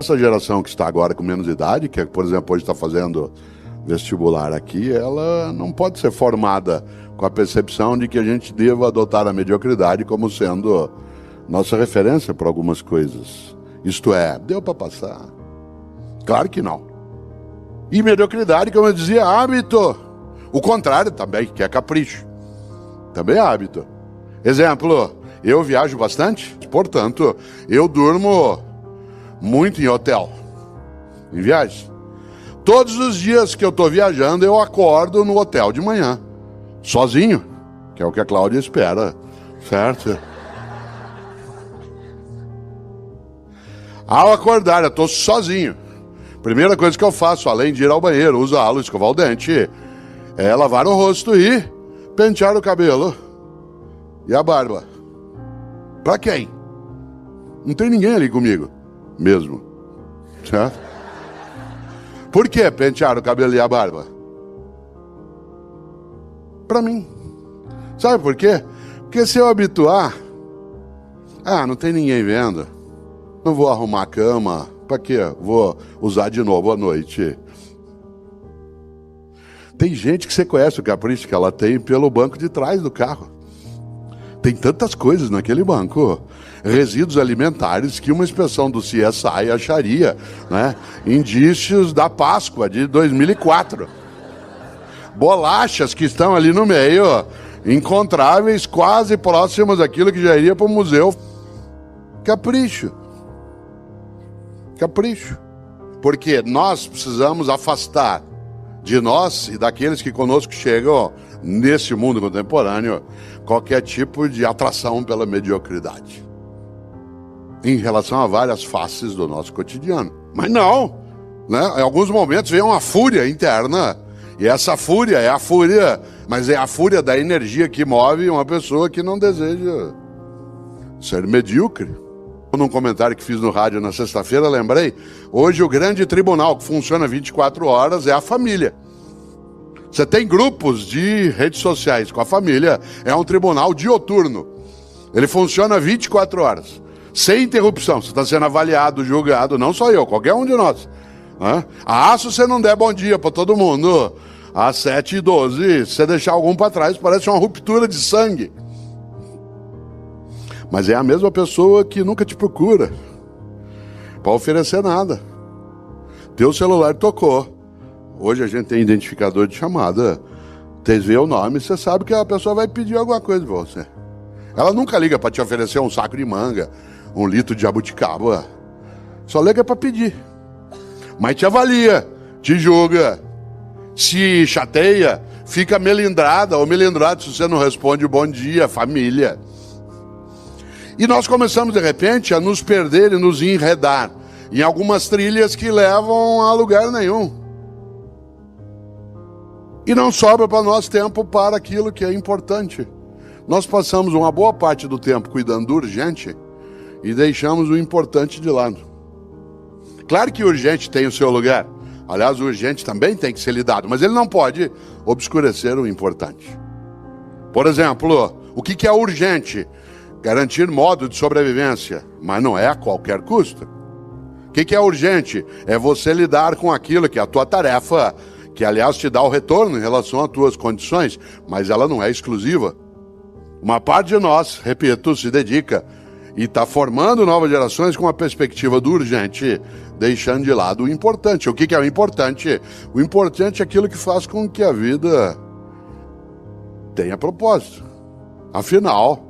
Essa geração que está agora com menos idade, que por exemplo hoje está fazendo vestibular aqui, ela não pode ser formada com a percepção de que a gente deva adotar a mediocridade como sendo nossa referência para algumas coisas. Isto é, deu para passar? Claro que não. E mediocridade, como eu dizia, hábito. O contrário também, que é capricho. Também é hábito. Exemplo, eu viajo bastante, portanto, eu durmo muito em hotel, em viagem. Todos os dias que eu estou viajando, eu acordo no hotel de manhã, sozinho, que é o que a Cláudia espera, certo? Ao acordar, eu estou sozinho. Primeira coisa que eu faço, além de ir ao banheiro, usá-lo, escovar o dente, é lavar o rosto e pentear o cabelo e a barba. Pra quem? Não tem ninguém ali comigo, mesmo, certo? Por que pentear o cabelo e a barba? Pra mim. Sabe por quê? Porque se eu habituar, não tem ninguém vendo, não vou arrumar a cama, pra quê? Vou usar de novo à noite. Tem gente que você conhece o capricho que ela tem pelo banco de trás do carro. Tem tantas coisas naquele banco, resíduos alimentares, que uma inspeção do CSI acharia, né, indícios da Páscoa de 2004. Bolachas que estão ali no meio, encontráveis, quase próximas daquilo que já iria para o museu. Capricho. Capricho. Porque nós precisamos afastar de nós e daqueles que conosco chegam nesse mundo contemporâneo qualquer tipo de atração pela mediocridade em relação a várias faces do nosso cotidiano. Mas não, né? Em alguns momentos vem uma fúria interna, e essa fúria é a fúria, mas é a fúria da energia que move uma pessoa que não deseja ser medíocre. Num comentário que fiz no rádio na sexta-feira, lembrei, hoje o grande tribunal que funciona 24 horas é a família. Você tem grupos de redes sociais com a família, é um tribunal dioturno. Ele funciona 24 horas, sem interrupção. Você está sendo avaliado, julgado, não só eu, qualquer um de nós. Se você não der bom dia para todo mundo, às 7h12, se você deixar algum para trás, parece uma ruptura de sangue. Mas é a mesma pessoa que nunca te procura para oferecer nada. Teu celular tocou. Hoje a gente tem identificador de chamada. Você vê o nome, você sabe que a pessoa vai pedir alguma coisa para você. Ela nunca liga para te oferecer um saco de manga, 1 litro de jabuticaba. Só liga para pedir. Mas te avalia, te julga, se chateia, fica melindrada ou melindrado se você não responde bom dia, família. E nós começamos de repente a nos perder e nos enredar em algumas trilhas que levam a lugar nenhum. E não sobra para nós tempo para aquilo que é importante. Nós passamos uma boa parte do tempo cuidando do urgente e deixamos o importante de lado. Claro que o urgente tem o seu lugar. Aliás, o urgente também tem que ser lidado, mas ele não pode obscurecer o importante. Por exemplo, o que é urgente? Garantir modo de sobrevivência, mas não é a qualquer custo. O que é urgente? É você lidar com aquilo que é a tua tarefa, que aliás te dá o retorno em relação às tuas condições, mas ela não é exclusiva. Uma parte de nós, repito, se dedica e está formando novas gerações com a perspectiva do urgente, deixando de lado o importante. O que é o importante? O importante é aquilo que faz com que a vida tenha propósito. Afinal,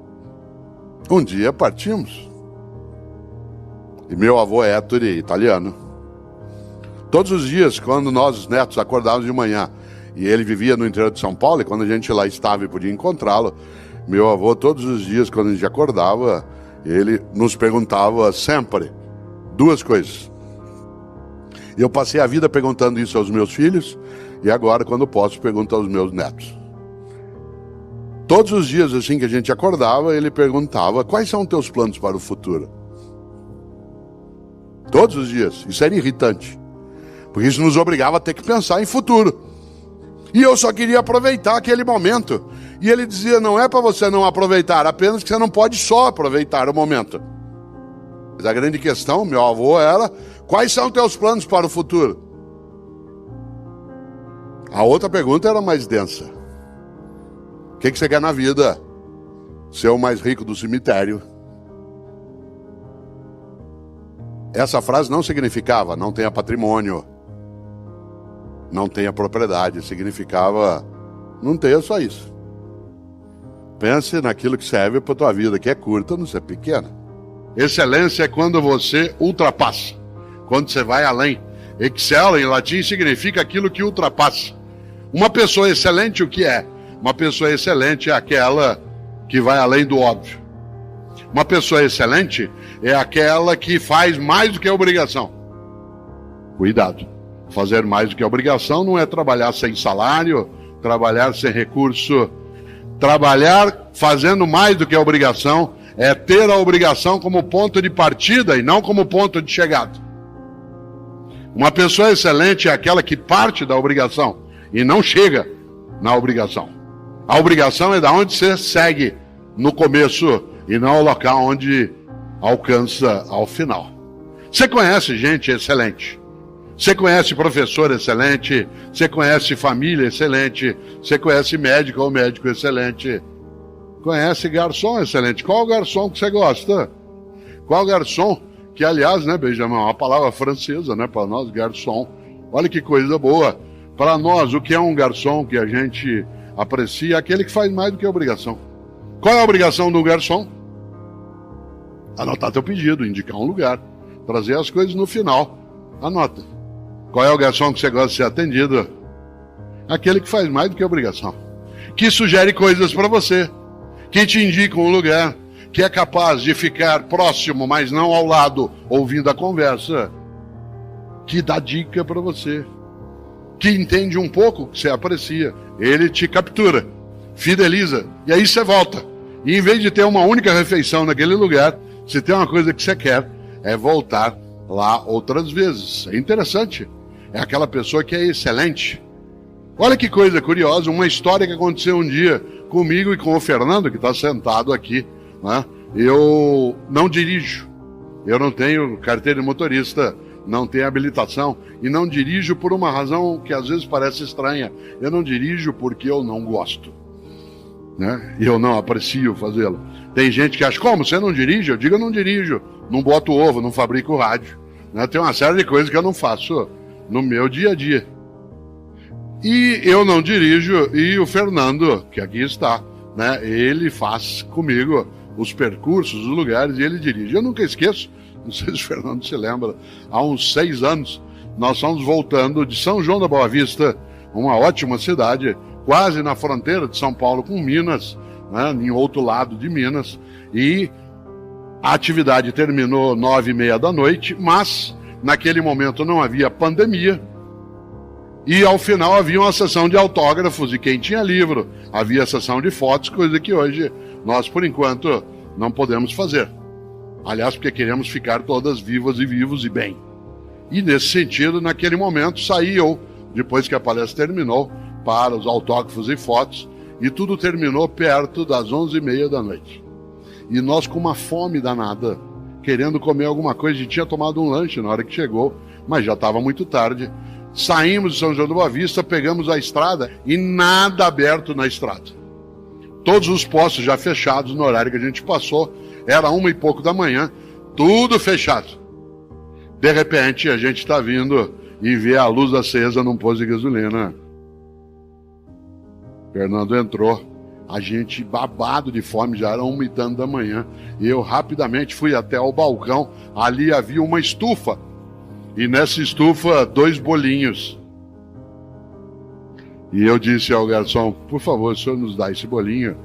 um dia partimos. E meu avô é Ettore, italiano. Todos os dias, quando nós, os netos, acordávamos de manhã, e ele vivia no interior de São Paulo, e quando a gente lá estava e podia encontrá-lo, meu avô, todos os dias, quando a gente acordava, ele nos perguntava sempre 2 coisas. E eu passei a vida perguntando isso aos meus filhos, e agora, quando posso, pergunto aos meus netos. Todos os dias, assim que a gente acordava, ele perguntava: quais são os teus planos para o futuro? Todos os dias. Isso era irritante, porque isso nos obrigava a ter que pensar em futuro. E eu só queria aproveitar aquele momento. E ele dizia: não é para você não aproveitar, apenas que você não pode só aproveitar o momento. Mas a grande questão, meu avô, era: quais são teus planos para o futuro? A outra pergunta era mais densa: o que você quer na vida? Ser o mais rico do cemitério? Essa frase não significava não tenha patrimônio, não tenha propriedade. Significava: não tenha só isso. Pense naquilo que serve para a tua vida, que é curta, não ser pequena. Excelência é quando você ultrapassa, quando você vai além. Excel em latim significa aquilo que ultrapassa. Uma pessoa excelente, o que é? Uma pessoa excelente é aquela que vai além do óbvio. Uma pessoa excelente é aquela que faz mais do que a obrigação. Cuidado. Fazer mais do que a obrigação não é trabalhar sem salário, trabalhar sem recurso. Trabalhar fazendo mais do que a obrigação é ter a obrigação como ponto de partida e não como ponto de chegada. Uma pessoa excelente é aquela que parte da obrigação e não chega na obrigação. A obrigação é da onde você segue no começo e não o local onde alcança ao final. Você conhece gente excelente. Você conhece professor excelente, você conhece família excelente, você conhece médico ou médico excelente, conhece garçom excelente. Qual garçom que você gosta? Qual garçom? Que, aliás, né, Benjamin, é uma palavra francesa, né, para nós, garçom. Olha que coisa boa. Para nós, o que é um garçom que a gente aprecia? É aquele que faz mais do que a obrigação. Qual é a obrigação do garçom? Anotar teu pedido, indicar um lugar, trazer as coisas no final. Anota. Qual é o garçom que você gosta de ser atendido? Aquele que faz mais do que a obrigação. Que sugere coisas para você. Que te indica um lugar. Que é capaz de ficar próximo, mas não ao lado, ouvindo a conversa. Que dá dica para você. Que entende um pouco o que você aprecia. Ele te captura, fideliza. E aí você volta. E em vez de ter uma única refeição naquele lugar, se tem uma coisa que você quer, é voltar lá outras vezes. É interessante. É aquela pessoa que é excelente. Olha que coisa curiosa, uma história que aconteceu um dia comigo e com o Fernando, que está sentado aqui, né? Eu não dirijo. Eu não tenho carteira de motorista, não tenho habilitação e não dirijo por uma razão que às vezes parece estranha. Eu não dirijo porque eu não gosto, né? E eu não aprecio fazê-lo. Tem gente que acha: como, você não dirige? Eu digo: eu não dirijo, não boto ovo, não fabrico rádio, né? Tem uma série de coisas que eu não faço no meu dia a dia. E eu não dirijo, e o Fernando, que aqui está, né, ele faz comigo os percursos, os lugares, e ele dirige. Eu nunca esqueço, não sei se o Fernando se lembra, há uns 6 anos, nós estamos voltando de São João da Boa Vista, uma ótima cidade, quase na fronteira de São Paulo com Minas, né, em outro lado de Minas, e a atividade terminou 9h30 da noite, mas naquele momento não havia pandemia, e ao final havia uma sessão de autógrafos, e quem tinha livro, havia sessão de fotos, coisa que hoje nós, por enquanto, não podemos fazer. Aliás, porque queremos ficar todas vivas e vivos e bem. E nesse sentido, naquele momento, saí eu, depois que a palestra terminou, para os autógrafos e fotos, e tudo terminou perto das 11h30 da noite. E nós com uma fome danada, querendo comer alguma coisa, a gente tinha tomado um lanche na hora que chegou, mas já estava muito tarde. Saímos de São João da Boa Vista, pegamos a estrada e nada aberto na estrada. Todos os postos já fechados no horário que a gente passou, era 1h e pouco da manhã, tudo fechado. De repente a gente está vindo e vê a luz acesa num posto de gasolina. Fernando entrou, a gente babado de fome, já era 1h e tanto da manhã, e eu rapidamente fui até o balcão, ali havia uma estufa, e nessa estufa 2 bolinhos. E eu disse ao garçom: por favor, o senhor nos dá esse bolinho?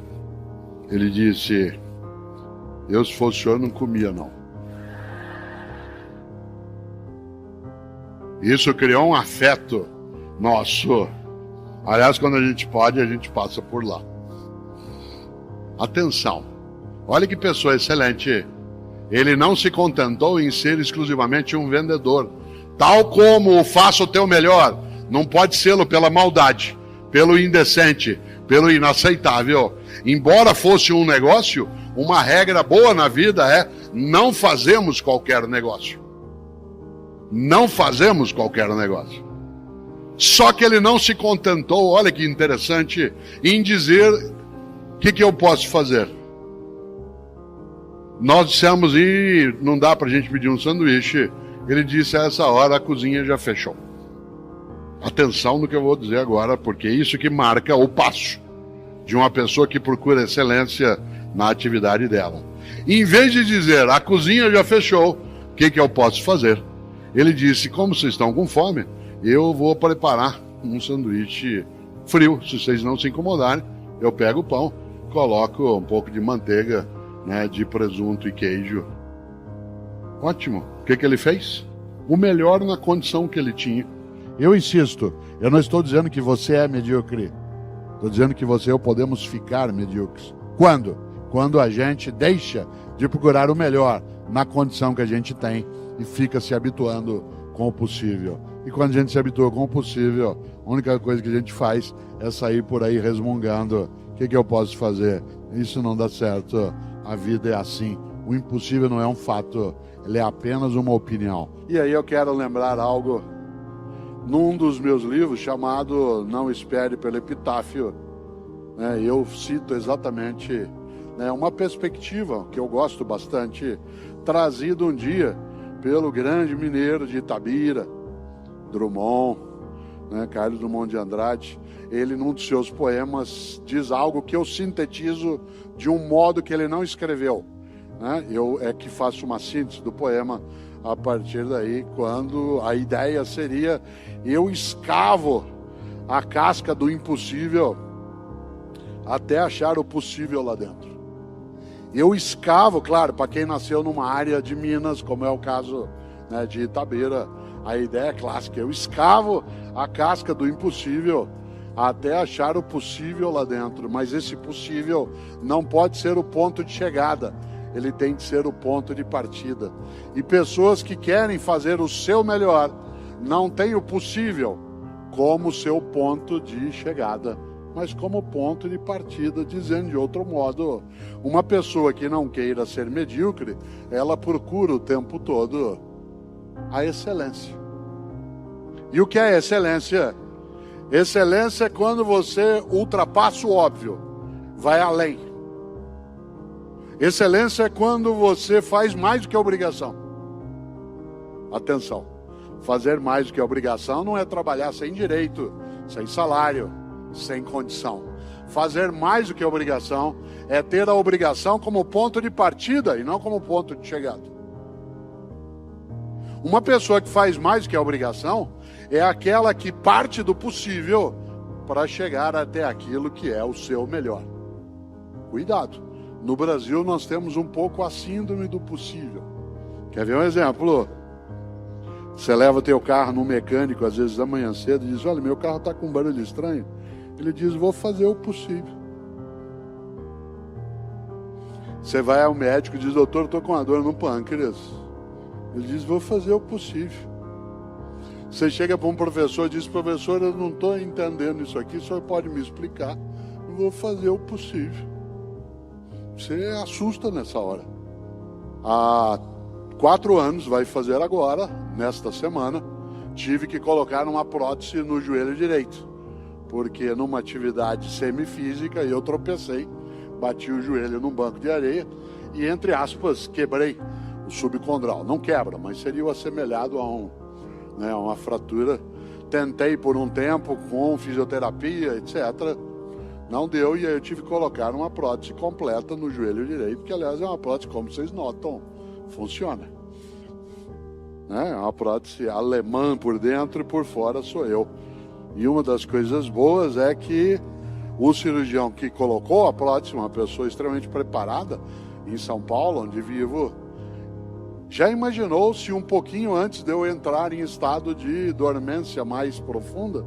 Ele disse: eu, se fosse o senhor, não comia não. Isso criou um afeto nosso. Aliás, quando a gente pode, a gente passa por lá. Atenção, olha que pessoa excelente. Ele não se contentou em ser exclusivamente um vendedor. Tal como o faça o teu melhor, não pode sê-lo pela maldade, pelo indecente, pelo inaceitável. Embora fosse um negócio, uma regra boa na vida é: não fazemos qualquer negócio. Não fazemos qualquer negócio. Só que ele não se contentou, olha que interessante, em dizer o que eu posso fazer. Nós dissemos, e não dá para a gente pedir um sanduíche. Ele disse, a essa hora a cozinha já fechou. Atenção no que eu vou dizer agora, porque é isso que marca o passo de uma pessoa que procura excelência na atividade dela. Em vez de dizer, a cozinha já fechou, o que eu posso fazer? Ele disse, como vocês estão com fome, eu vou preparar um sanduíche frio. Se vocês não se incomodarem, eu pego o pão, coloco um pouco de manteiga, né, de presunto e queijo. Ótimo. O que ele fez? O melhor na condição que ele tinha. Eu insisto, eu não estou dizendo que você é medíocre. Estou dizendo que você e eu podemos ficar medíocres. Quando? Quando a gente deixa de procurar o melhor na condição que a gente tem e fica se habituando com o possível. E quando a gente se habitua com o possível, a única coisa que a gente faz é sair por aí resmungando. O que eu posso fazer? Isso não dá certo. A vida é assim. O impossível não é um fato, ele é apenas uma opinião. E aí eu quero lembrar algo num dos meus livros chamado Não Espere pelo Epitáfio. Eu cito exatamente uma perspectiva que eu gosto bastante, trazida um dia pelo grande mineiro de Itabira, Drummond, Carlos Drummond de Andrade. Ele, num dos seus poemas, diz algo que eu sintetizo de um modo que ele não escreveu. Eu é que faço uma síntese do poema a partir daí, quando a ideia seria: eu escavo a casca do impossível até achar o possível lá dentro. Eu escavo, claro, para quem nasceu numa área de Minas, como é o caso de Itabira, a ideia é clássica: eu escavo a casca do impossível até achar o possível lá dentro. Mas esse possível não pode ser o ponto de chegada, ele tem que ser o ponto de partida. E pessoas que querem fazer o seu melhor não têm o possível como seu ponto de chegada, mas como ponto de partida. Dizendo de outro modo, uma pessoa que não queira ser medíocre, ela procura o tempo todo a excelência. E o que é excelência? Excelência é quando você ultrapassa o óbvio, vai além. Excelência é quando você faz mais do que a obrigação. Atenção, fazer mais do que a obrigação não é trabalhar sem direito, sem salário, sem condição. Fazer mais do que a obrigação é ter a obrigação como ponto de partida e não como ponto de chegada. Uma pessoa que faz mais do que a obrigação é aquela que parte do possível para chegar até aquilo que é o seu melhor. Cuidado. No Brasil nós temos um pouco a síndrome do possível. Quer ver um exemplo? Você leva teu carro no mecânico, às vezes da manhã cedo, e diz: olha, meu carro está com um barulho estranho. Ele diz: vou fazer o possível. Você vai ao médico e diz: doutor, eu estou com uma dor no pâncreas. Ele diz: vou fazer o possível. Você chega para um professor e diz: professor, eu não estou entendendo isso aqui, o senhor pode me explicar? Eu vou fazer o possível. Você assusta nessa hora. Há 4 anos, vai fazer agora, nesta semana, tive que colocar uma prótese no joelho direito, porque numa atividade semifísica eu tropecei, bati o joelho num banco de areia e, entre aspas, quebrei o subcondral. Não quebra, mas seria o assemelhado a uma fratura. Tentei por um tempo com fisioterapia, etc. Não deu, e aí eu tive que colocar uma prótese completa no joelho direito, que aliás é uma prótese, como vocês notam, funciona. É uma prótese alemã por dentro e por fora sou eu. E uma das coisas boas é que o cirurgião que colocou a prótese, uma pessoa extremamente preparada, em São Paulo, onde vivo, já imaginou se um pouquinho antes de eu entrar em estado de dormência mais profunda,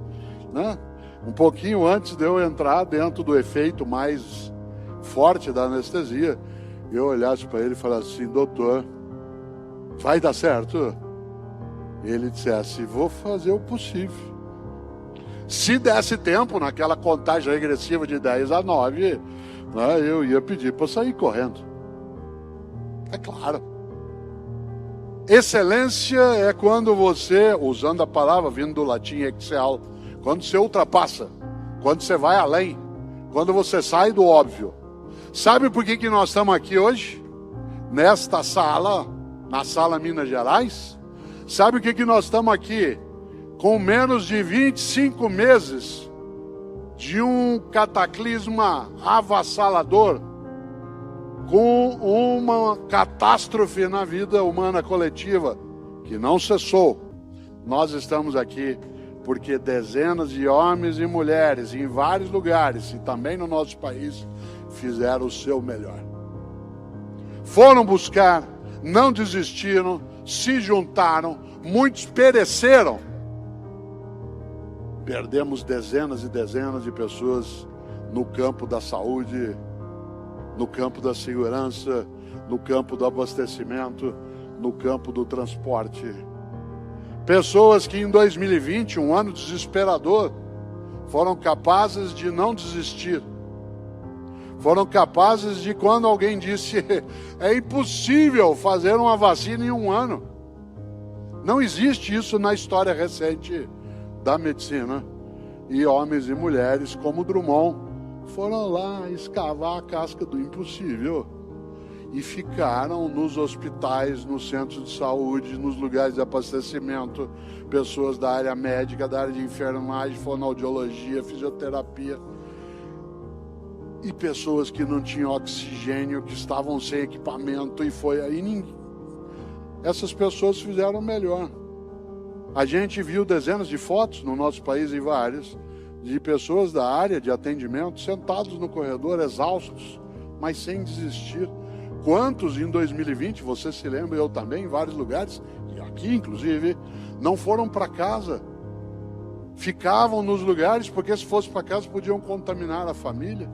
um pouquinho antes de eu entrar dentro do efeito mais forte da anestesia, eu olhasse para ele e falasse assim: doutor, vai dar certo? Ele dissesse: vou fazer o possível. Se desse tempo, naquela contagem regressiva de 10 a 9, eu ia pedir para sair correndo. É claro. Excelência é quando você, usando a palavra vindo do latim excel, quando você ultrapassa, quando você vai além, quando você sai do óbvio. Sabe por que nós estamos aqui hoje? Nesta sala, na sala Minas Gerais? Sabe o que nós estamos aqui? Com menos de 25 meses de um cataclisma avassalador, com uma catástrofe na vida humana coletiva que não cessou. Nós estamos aqui porque dezenas de homens e mulheres em vários lugares e também no nosso país fizeram o seu melhor. Foram buscar, não desistiram, se juntaram, muitos pereceram. Perdemos dezenas e dezenas de pessoas no campo da saúde, no campo da segurança, no campo do abastecimento, no campo do transporte. Pessoas que em 2020, um ano desesperador, foram capazes de não desistir. Foram capazes de, quando alguém disse, é impossível fazer uma vacina em um ano. Não existe isso na história recente da medicina. E homens e mulheres como Drummond foram lá escavar a casca do impossível e ficaram nos hospitais, nos centros de saúde, nos lugares de abastecimento, pessoas da área médica, da área de enfermagem, fonoaudiologia, fisioterapia, e pessoas que não tinham oxigênio, que estavam sem equipamento, e foi aí. Essas pessoas fizeram melhor. A gente viu dezenas de fotos no nosso país e várias, de pessoas da área de atendimento sentados no corredor, exaustos, mas sem desistir. Quantos em 2020, você se lembra, eu também, em vários lugares, e aqui inclusive, não foram para casa. Ficavam nos lugares, porque se fosse para casa podiam contaminar a família.